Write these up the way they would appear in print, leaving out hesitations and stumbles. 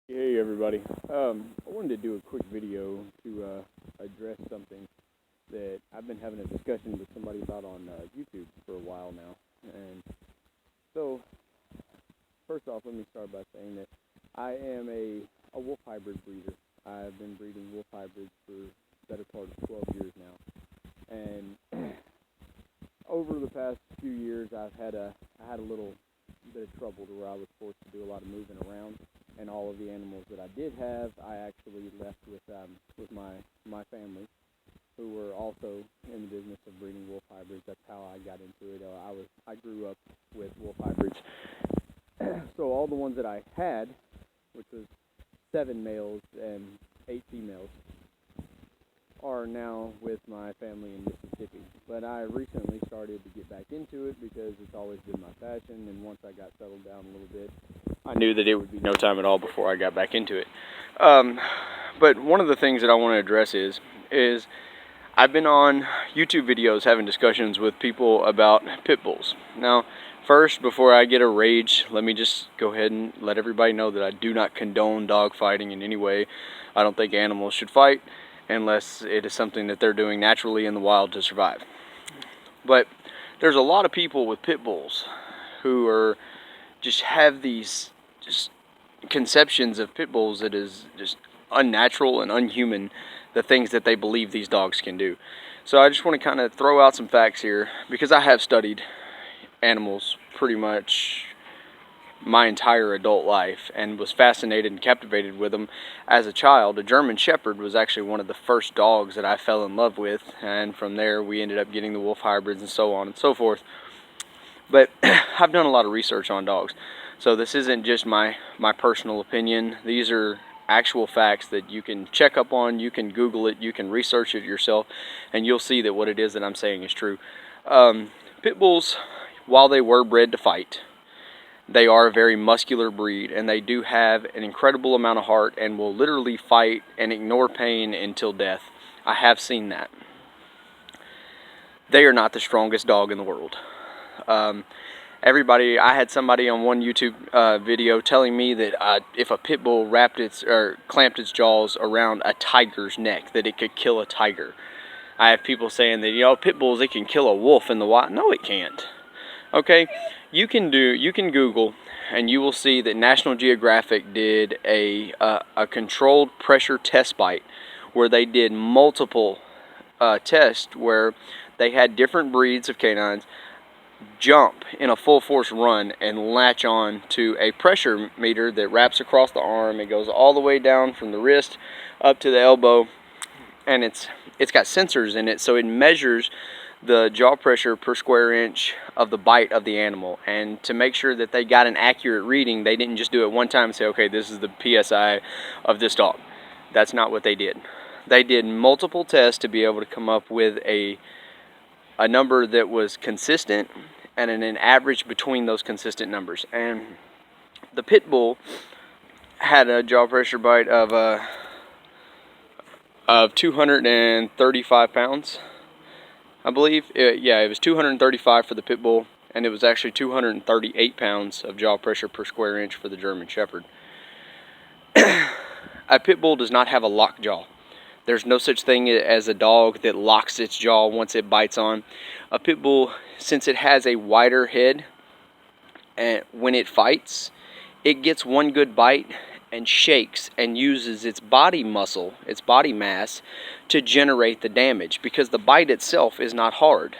Hey everybody. I wanted to do a quick video to address something that I've been having a discussion with somebody about on YouTube for a while now. And so, first off, let me start by saying that I am a wolf hybrid breeder. I've been breeding wolf hybrids for the better part of 12 years now. And over the past few years, I had a little bit of trouble to where I was forced to do a lot of moving around, and all of the animals that I did have, I actually left with my family, who were also in the business of breeding wolf hybrids. That's how I got into it. I grew up with wolf hybrids, so all the ones that I had, which was 7 males and 8 females, are now with my family in Mississippi. But I recently started to get back into it because it's always been my passion, and once I got settled down a little bit, I knew that it would be no time at all before I got back into it. But one of the things that I want to address is I've been on YouTube videos having discussions with people about pit bulls. Now, first, before I get a rage, let me just go ahead and let everybody know that I do not condone dog fighting in any way. I don't think animals should fight unless it is something that they're doing naturally in the wild to survive. But there's a lot of people with pit bulls who are just have these just conceptions of pit bulls that is just unnatural and unhuman, the things that they believe these dogs can do. So I just want to kind of throw out some facts here, because I have studied animals pretty much my entire adult life and was fascinated and captivated with them as a child. A German Shepherd was actually one of the first dogs that I fell in love with, and from there we ended up getting the wolf hybrids and so on and so forth. But I've done a lot of research on dogs, so this isn't just my personal opinion. These are actual facts that you can check up on, you can Google it, you can research it yourself, and you'll see that what it is that I'm saying is true. Pit bulls, while they were bred to fight, they are a very muscular breed, and they do have an incredible amount of heart and will literally fight and ignore pain until death. I have seen that. They are not the strongest dog in the world. I had somebody on one YouTube video telling me that if a pit bull clamped its jaws around a tiger's neck, that it could kill a tiger. I have people saying that, pit bulls, it can kill a wolf in the wild. No, it can't. Okay, you can Google, and you will see that National Geographic did a controlled pressure test bite, where they did multiple tests where they had different breeds of canines jump in a full force run and latch on to a pressure meter that wraps across the arm. It goes all the way down from the wrist up to the elbow, and it's got sensors in it, so it measures the jaw pressure per square inch of the bite of the animal. And to make sure that they got an accurate reading, they didn't just do it one time and say, okay, this is the PSI of this dog. That's not what they did. They did multiple tests to be able to come up with a number that was consistent and an average between those consistent numbers. And the pit bull had a jaw pressure bite of 235 pounds. I believe, it was 235 for the pit bull, and it was actually 238 pounds of jaw pressure per square inch for the German Shepherd. A pit bull does not have a locked jaw. There's no such thing as a dog that locks its jaw once it bites on. A pit bull, since it has a wider head, and when it fights, it gets one good bite and shakes and uses its body muscle, its body mass, to generate the damage, because the bite itself is not hard.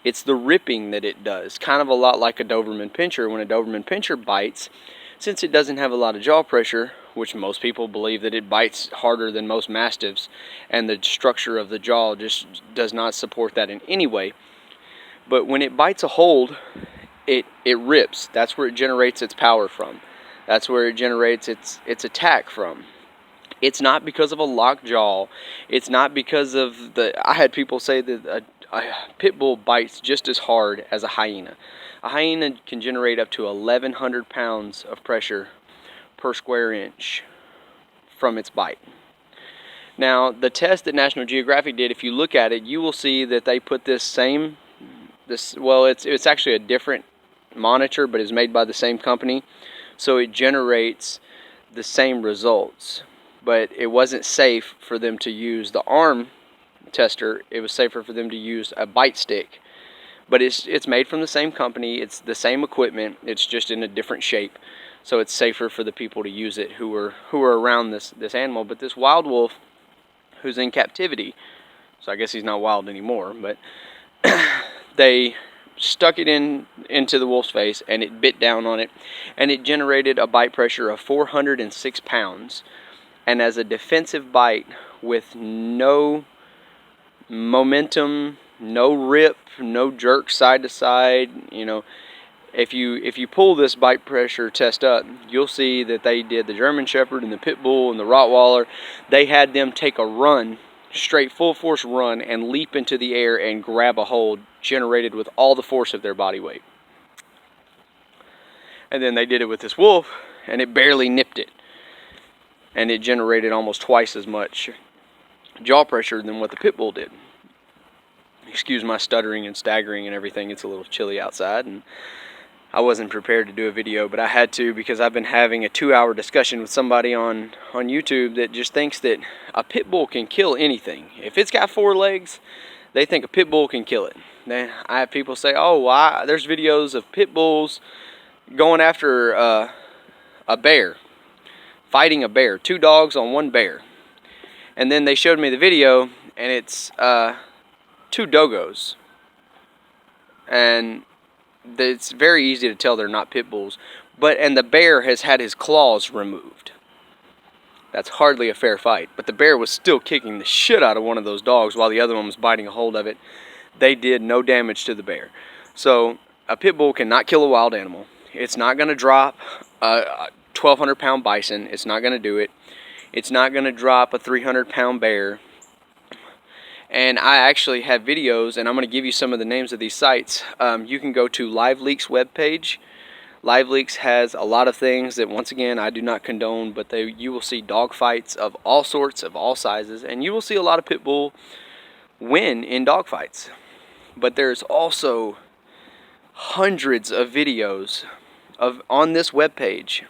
It's the ripping that it does, kind of a lot like a Doberman Pinscher. When a Doberman Pinscher bites, since it doesn't have a lot of jaw pressure, which most people believe that it bites harder than most Mastiffs, and the structure of the jaw just does not support that in any way. But when it bites a hold, it rips. That's where it generates its power from. That's where it generates its attack from. It's not because of a locked jaw. It's not because of I had people say that a pit bull bites just as hard as a hyena. A hyena can generate up to 1,100 pounds of pressure per square inch from its bite. Now, the test that National Geographic did, if you look at it, you will see that they put it's actually a different monitor, but it's made by the same company. So it generates the same results, but it wasn't safe for them to use the arm tester. It was safer for them to use a bite stick. But it's made from the same company, it's the same equipment, it's just in a different shape. So it's safer for the people to use it who are around this animal. But this wild wolf who's in captivity, so I guess he's not wild anymore, but they stuck it into the wolf's face, and it bit down on it, and it generated a bite pressure of 406 pounds. And as a defensive bite with no momentum, no rip, no jerk side to side, you know, if you pull this bite pressure test up, you'll see that they did the German Shepherd and the Pitbull and the Rottweiler. They had them take a run, straight full force run, and leap into the air and grab a hold generated with all the force of their body weight. And then they did it with this wolf, and it barely nipped it, and it generated almost twice as much jaw pressure than what the Pitbull did. Excuse my stuttering and staggering and everything. It's a little chilly outside, and I wasn't prepared to do a video, but I had to because I've been having a 2-hour discussion with somebody on YouTube that just thinks that a pit bull can kill anything. If it's got 4 legs, they think a pit bull can kill it. Then I have people say, oh, there's videos of pit bulls going after a bear, fighting a bear, 2 dogs on 1 bear. And then they showed me the video, and it's 2 doggos. And it's very easy to tell they're not pit bulls. And the bear has had his claws removed. That's hardly a fair fight. But the bear was still kicking the shit out of one of those dogs while the other one was biting a hold of it. They did no damage to the bear. So a pit bull cannot kill a wild animal. It's not going to drop a 1,200 pound bison. It's not going to do it. It's not going to drop a 300 pound bear. And I actually have videos, and I'm going to give you some of the names of these sites. You can go to LiveLeak's webpage. LiveLeaks has a lot of things that, once again, I do not condone, but you will see dog fights of all sorts, of all sizes, and you will see a lot of pit bull win in dog fights. But there's also hundreds of videos on this webpage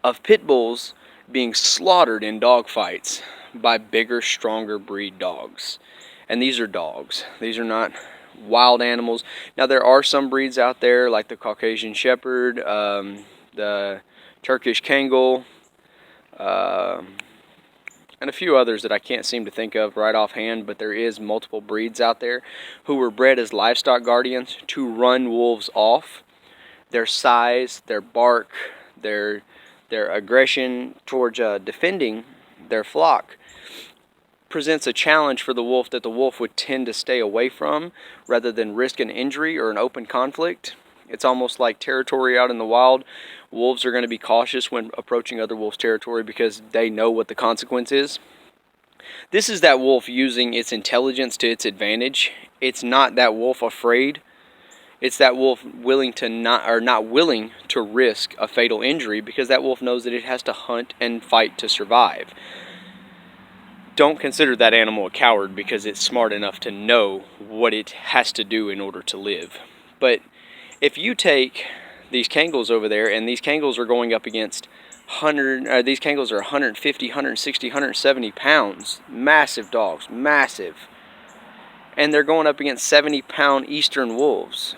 of pit bulls being slaughtered in dog fights by bigger, stronger breed dogs. And these are dogs. These are not wild animals. Now, there are some breeds out there like the Caucasian Shepherd, the Turkish Kangol, and a few others that I can't seem to think of right offhand, but there is multiple breeds out there who were bred as livestock guardians to run wolves off. Their size, their bark, their aggression towards defending their flock presents a challenge for the wolf that the wolf would tend to stay away from rather than risk an injury or an open conflict. It's almost like territory out in the wild. Wolves are going to be cautious when approaching other wolves' territory because they know what the consequence is. This is that wolf using its intelligence to its advantage. It's not that wolf afraid. It's that wolf not willing to risk a fatal injury because that wolf knows that it has to hunt and fight to survive. Don't consider that animal a coward because it's smart enough to know what it has to do in order to live. But if you take these Kangols over there, and these Kangols are going up against these Kangols are 150, 160, 170 pounds, massive dogs, massive, and they're going up against 70-pound eastern wolves.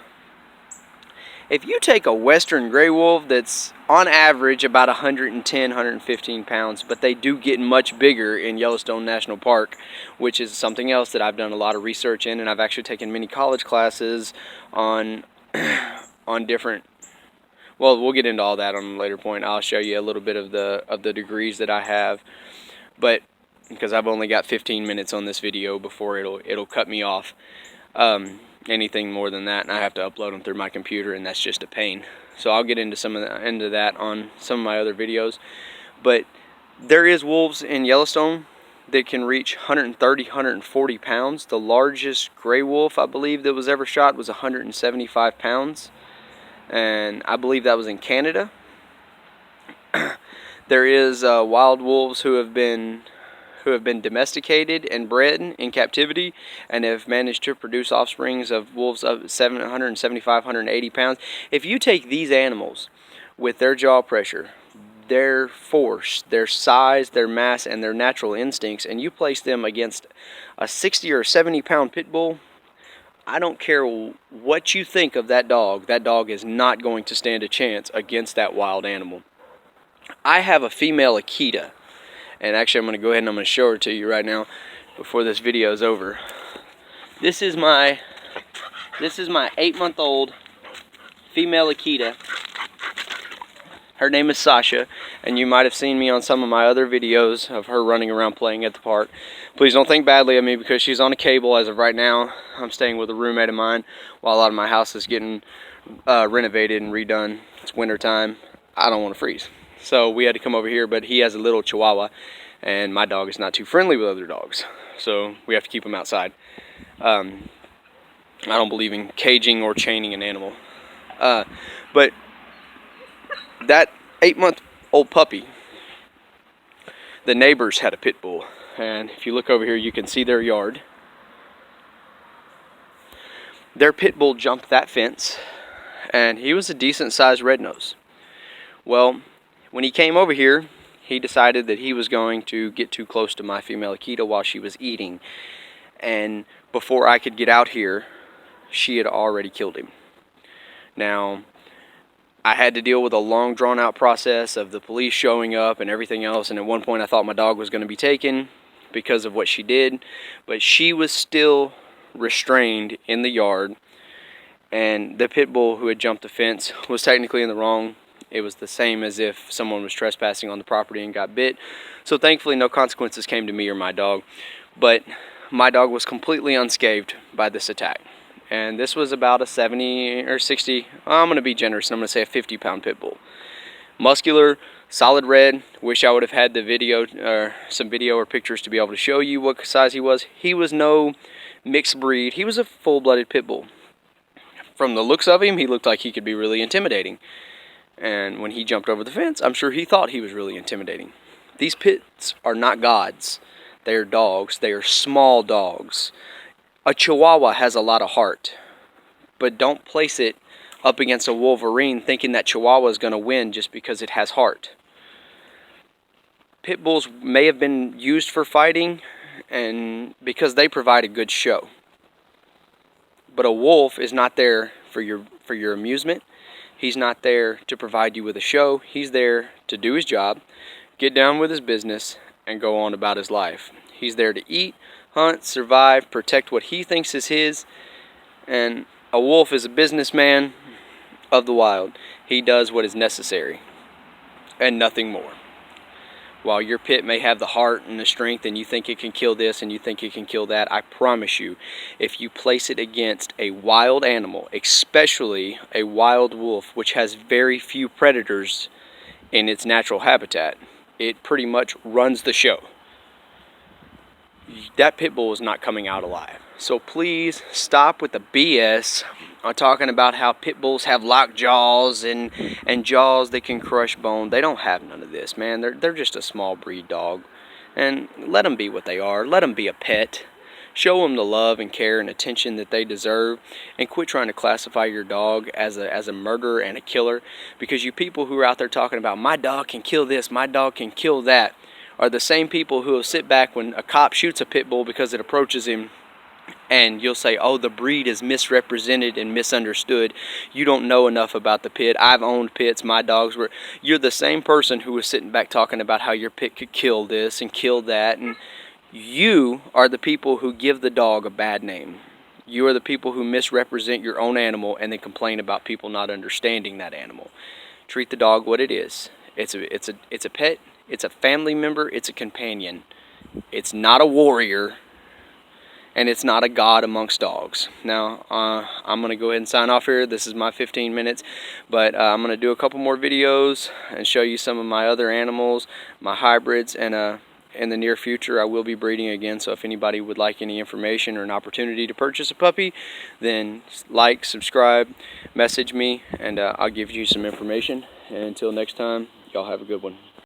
If you take a western gray wolf that's on average about 110, 115 pounds, but they do get much bigger in Yellowstone National Park, which is something else that I've done a lot of research in, and I've actually taken many college classes on different, well, we'll get into all that on a later point. I'll show you a little bit of the degrees that I have, but because I've only got 15 minutes on this video before it'll cut me off. Anything more than that, and I have to upload them through my computer, and that's just a pain. So I'll get into that on some of my other videos. But there is wolves in Yellowstone that can reach 130, 140 pounds. The largest gray wolf, I believe, that was ever shot was 175 pounds. And I believe that was in Canada. There is wild wolves who have been domesticated and bred in captivity and have managed to produce offsprings of wolves of 175, 180 pounds. If you take these animals with their jaw pressure, their force, their size, their mass, and their natural instincts, and you place them against a 60 or 70 pound pit bull, I don't care what you think of that dog is not going to stand a chance against that wild animal. I have a female Akita, and actually I'm going to go ahead and I'm going to show her to you right now before this video is over. This is my 8-month-old female Akita. Her name is Sasha, and you might have seen me on some of my other videos of her running around playing at the park. Please don't think badly of me because she's on a cable as of right now. I'm staying with a roommate of mine while a lot of my house is getting renovated and redone. It's winter time. I don't want to freeze. So we had to come over here, but he has a little Chihuahua, and my dog is not too friendly with other dogs. So we have to keep him outside. I don't believe in caging or chaining an animal. But that 8-month-old puppy, the neighbors had a pit bull, and if you look over here you can see their yard. Their pit bull jumped that fence, and he was a decent sized red nose. Well, when he came over here, he decided that he was going to get too close to my female Akita while she was eating, and before I could get out here, she had already killed him. Now, I had to deal with a long drawn out process of the police showing up and everything else, and at one point I thought my dog was going to be taken because of what she did, but she was still restrained in the yard, and the pit bull who had jumped the fence was technically in the wrong. It was the same as if someone was trespassing on the property and got bit, so thankfully no consequences came to me or my dog, but my dog was completely unscathed by this attack. And this was about a 70 or 60, I'm going to be generous, and I'm going to say a 50-pound pit bull. Muscular, solid red. Wish I would have had the video, some video or pictures to be able to show you what size he was. He was no mixed breed. He was a full-blooded pit bull. From the looks of him, he looked like he could be really intimidating. And when he jumped over the fence, I'm sure he thought he was really intimidating. These pits are not gods. They are dogs. They are small dogs. A Chihuahua has a lot of heart, but don't place it up against a Wolverine thinking that Chihuahua is going to win just because it has heart. Pit bulls may have been used for fighting and because they provide a good show. But a wolf is not there for your amusement. He's not there to provide you with a show. He's there to do his job, get down with his business, and go on about his life. He's there to eat, hunt, survive, protect what he thinks is his, and a wolf is a businessman of the wild. He does what is necessary and nothing more. While your pit may have the heart and the strength and you think it can kill this and you think it can kill that, I promise you, if you place it against a wild animal, especially a wild wolf, which has very few predators in its natural habitat, it pretty much runs the show. That pit bull is not coming out alive. So please stop with the BS on talking about how pit bulls have locked jaws and jaws that can crush bone. They don't have none of this, man. They're just a small breed dog. And let them be what they are. Let them be a pet. Show them the love and care and attention that they deserve, and quit trying to classify your dog as a murderer and a killer, because you people who are out there talking about my dog can kill this, my dog can kill that, are the same people who will sit back when a cop shoots a pit bull because it approaches him, and you'll say, oh, the breed is misrepresented and misunderstood. You don't know enough about the pit. I've owned pits. My dogs were... You're the same person who was sitting back talking about how your pit could kill this and kill that, and you are the people who give the dog a bad name. You are the people who misrepresent your own animal and then complain about people not understanding that animal. Treat the dog what it is. It's a pet. It's a family member. It's a companion. It's not a warrior, and it's not a god amongst dogs. Now, I'm going to go ahead and sign off here. This is my 15 minutes, but I'm going to do a couple more videos and show you some of my other animals, my hybrids, and in the near future I will be breeding again. So if anybody would like any information or an opportunity to purchase a puppy, then like, subscribe, message me, and I'll give you some information. And until next time, y'all have a good one.